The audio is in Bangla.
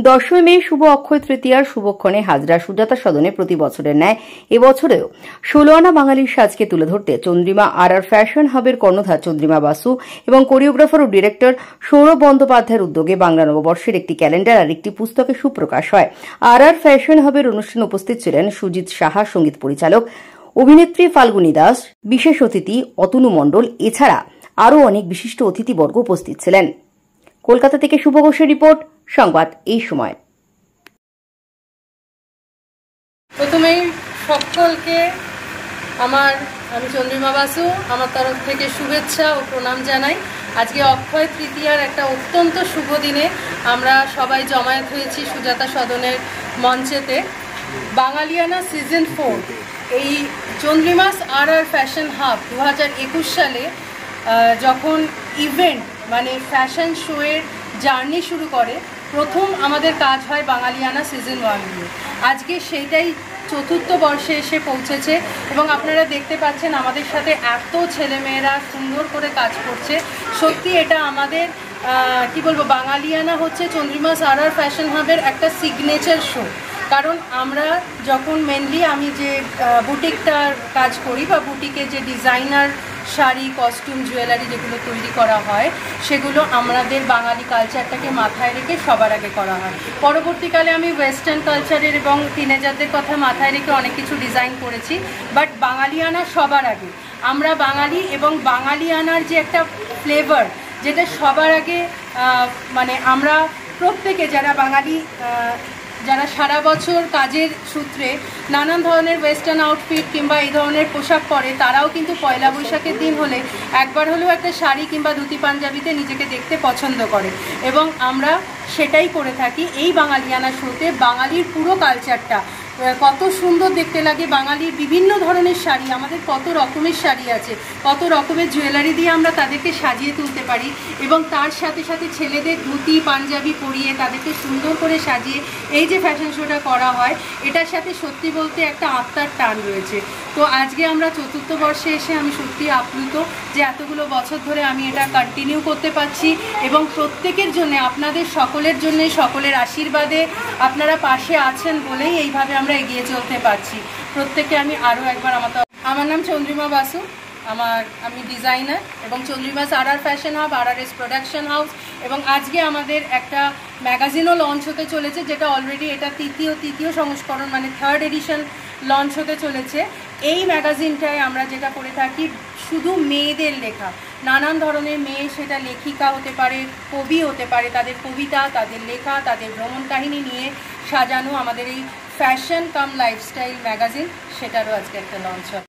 10ই মে শুভ অক্ষয় তৃতীয়ার শুভক্ষণে হাজরা সুজাতা সদনে প্রতি বছরের ন্যায় এবছরেও 16 আনা বাঙালির সাজকে তুলে ধরতে চন্দ্রিমা আর ফ্যাশন হাবের কর্ণধার চন্দ্রিমা বাসু এবং কোরিওগ্রাফার ও ডিরেক্টর সৌরভ বন্দ্যোপাধ্যায়ের উদ্যোগে বাংলা নববর্ষের একটি ক্যালেন্ডার আর একটি পুস্তকের সুপ্রকাশ হয়। আর ফ্যাশন হাবের অনুষ্ঠানে উপস্থিত ছিলেন সুজিত সাহা, সঙ্গীত পরিচালক, অভিনেত্রী ফাল্গুনী দাস, বিশেষ অতিথি অতনু মণ্ডল, এছাড়া আরও অনেক বিশিষ্ট অতিথিবর্গ উপস্থিত ছিলেন। কলকাতা থেকে শুভ ঘোষের রিপোর্ট, সংবাদ এই সময়। প্রথমেই সকলকে আমি চন্দ্রিমা বাসু আমার তরফ থেকে শুভেচ্ছা ও প্রণাম জানাই। আজকে অক্ষয় তৃতীয়ার একটা অত্যন্ত শুভ দিনে আমরা সবাই জমায়েত হয়েছি সুজাতা সদনের মঞ্চেতে। বাঙালিয়ানা সিজন 4 এই চন্দ্রিমাস আর ফ্যাশন হাব 2021 সালে যখন ইভেন্ট মানে ফ্যাশন শোয়ের জার্নি শুরু করে, প্রথম আমাদের কাজ হয় বাঙালিয়ানা সিজন 1 নিয়ে। আজকে সেইটাই চতুর্থ বর্ষে এসে পৌঁছেছে এবং আপনারা দেখতে পাচ্ছেন আমাদের সাথে এত ছেলেমেয়েরা সুন্দর করে কাজ করছে। সত্যি এটা আমাদের কি বলবো, বাঙালিয়ানা হচ্ছে চন্দ্রিমাস আর ফ্যাশন হাবের একটা সিগনেচার শো। কারণ আমরা যখন মেনলি আমি যে বুটিকটার কাজ করি বা বুটিকে যে ডিজাইনার শাড়ি, কস্টিউম, জুয়েলারি যেগুলো তৈরি করা হয় সেগুলো আমাদের বাঙালি কালচারটাকে মাথায় রেখে সবার আগে করা হয়। পরবর্তীকালে আমি ওয়েস্টার্ন কালচারের এবং টিনেজারদের কথা মাথায় রেখে অনেক কিছু ডিজাইন করেছি, বাট বাঙালিয়ানা সবার আগে। আমরা বাঙালি এবং বাঙালিয়ানার যে একটা ফ্লেভার যেটা সবার আগে মানে আমরা প্রত্যেকে যারা বাঙালি যারা সারা বছর কাজের সূত্রে নানান ধরনের ওয়েস্টার্ন আউটফিট কিংবা এই ধরনের পোশাক পরে, তারাও কিন্তু পয়লা বৈশাখের দিন হলে একবার হলেও একটা শাড়ি কিংবা ধুতি পাঞ্জাবিতে নিজেকে দেখতে পছন্দ করে এবং আমরা সেটাই করে থাকি। এই বাঙালিয়ানা শোতে বাঙালির পুরো কালচারটা কত সুন্দর দেখতে লাগে। বাঙালির বিভিন্ন ধরনের শাড়ি, আমাদের কত রকমের শাড়ি আছে, কত রকমের জুয়েলারি দিয়ে আমরা তাদেরকে সাজিয়ে তুলতে পারি এবং তার সাথে সাথে ছেলেদের ধুতি পাঞ্জাবি পরিয়ে তাদেরকে সুন্দর করে সাজিয়ে এই যে ফ্যাশন শোটা করা হয়, এটার সাথে সত্যি বলতে একটা আত্মার টান রয়েছে। তো আজকে আমরা চতুর্থ বর্ষে এসে আমি সত্যি আপ্লুত যে এতগুলো বছর ধরে আমি এটা কন্টিনিউ করতে পারছি এবং প্রত্যেকের জন্য, আপনাদের সকলের জন্য, সকলের আশীর্বাদে আপনারা পাশে আছেন বলেই এইভাবে আমরা এগিয়ে চলতে পারছি। প্রত্যেককে আমি আরও একবার আমার নাম চন্দ্রিমা বাসু, আমি ডিজাইনার এবং চন্দ্রিমাস আর fashion hub, RRS production house এবং আজকে আমাদের একটা ম্যাগাজিনও লঞ্চ হতে চলেছে, যেটা অলরেডি এটা তৃতীয় সংস্করণ মানে 3rd এডিশন লঞ্চ হতে চলেছে। এই ম্যাগাজিনটায় আমরা যেটা করে থাকি শুধু মেয়েদের লেখা, নানান ধরনের মেয়ে, সেটা লেখিকা হতে পারে, কবি হতে পারে, তাদের কবিতা, তাদের লেখা, তাদের ভ্রমণ কাহিনী নিয়ে সাজানো আমাদের এই ফ্যাশন কাম লাইফস্টাইল ম্যাগাজিন, সেটারও আজকে একটা লঞ্চ হয়।